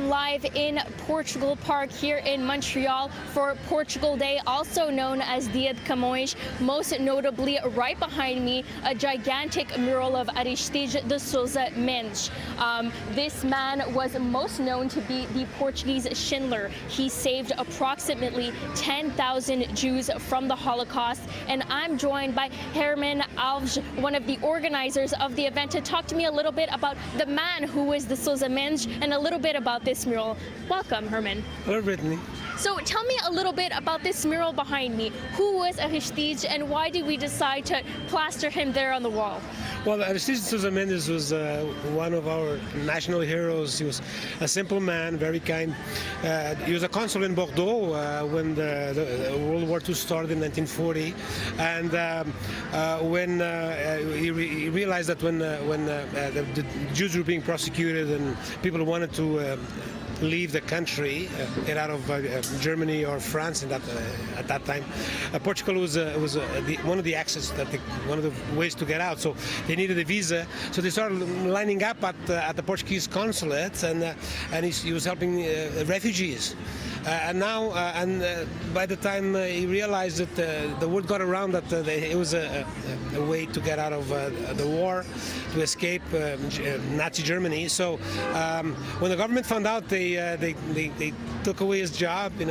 live in Portugal Park here in Montreal for Portugal Day, also known as Dia de Camões. Most notably, right behind me, a gigantic mural of Aristides de Sousa Mendes. This man was most known to be the Portuguese Schindler. He saved approximately 10,000 Jews from the Holocaust. And I'm joined by Herman Alves, one of the organizers of the event, to talk to me a little bit about the man who is the Sousa Mendes and a little bit about this mural. Welcome, Herman. Hello, Brittany. So tell me a little bit about this mural behind me. Who was Aristides and why did we decide to plaster him there on the wall? Well, Aristides de Sousa Mendes was one of our national heroes. He was a simple man, very kind. He was a consul in Bordeaux when the World War II started in 1940, and when he realized that when the Jews were being prosecuted and people wanted to leave the country, get out of Germany or France at that time. Portugal was one of the access one of the ways to get out. So they needed a visa. So they started lining up at the Portuguese consulate, and he was helping refugees. By the time he realized that the word got around that it was a way to get out of the war, to escape Nazi Germany. So when the government found out, they took away his job. They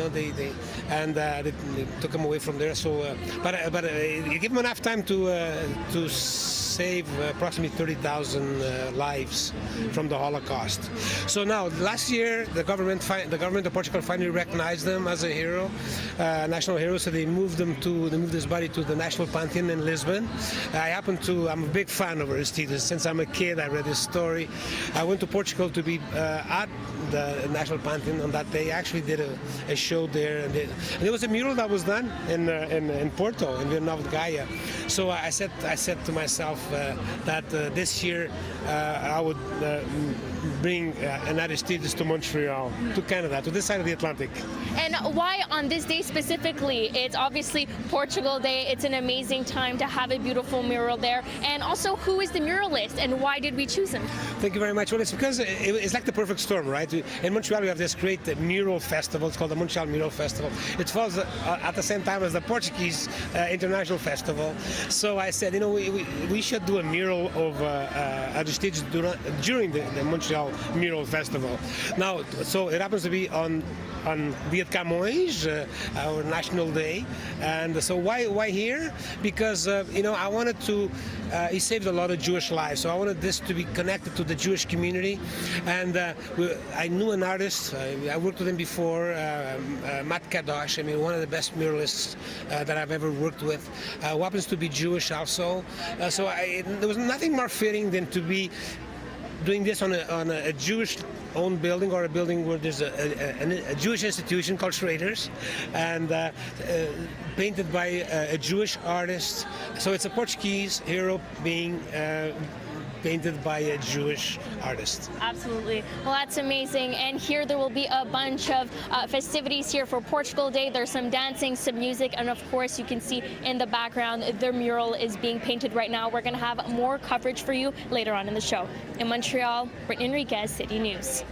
took him away from there. So, but you give him enough time to save approximately 30,000 lives from the Holocaust. So now, last year, the government of Portugal finally recognized him as a hero, national hero. So they moved his body to the National Pantheon in Lisbon. I'm a big fan of Aristides. Since I'm a kid, I read his story. I went to Portugal to be at the National Pantheon on that day. I actually did a show there, and there was a mural that was done in Porto, in Vila Nova de Gaia. So I said to myself that this year I would bring an Aristides to Montreal, to Canada, to this side of the Atlantic. And why on this day specifically? It's obviously Portugal Day. It's an amazing time to have a beautiful mural there. And also, who is the muralist and why did we choose him? Thank you very much. Well, it's because it's like the perfect storm, right? In Montreal, we have this great mural festival. It's called the Montreal Mural Festival. It falls at the same time as the Portuguese International Festival. So I said, we should do a mural of Aristides during the Montreal Mural Festival. Now, so it happens to be on Dia de Camões, our national day, and so why here? Because I wanted to. He saved a lot of Jewish lives, so I wanted this to be connected to the Jewish community. And I knew an artist. I worked with him before, Matt Kadosh. One of the best muralists that I've ever worked with. Who happens to be Jewish also. So there was nothing more fitting than to be doing this on a Jewish-owned building, or a building where there's a Jewish institution called Schrader's, and painted by a Jewish artist. So it's a Portuguese hero being painted by a Jewish artist. Absolutely. Well, that's amazing. And here there will be a bunch of festivities here for Portugal Day. There's some dancing, some music, and of course you can see in the background their mural is being painted right now. We're going to have more coverage for you later on in the show. In Montreal, Brittany Enriquez, City News.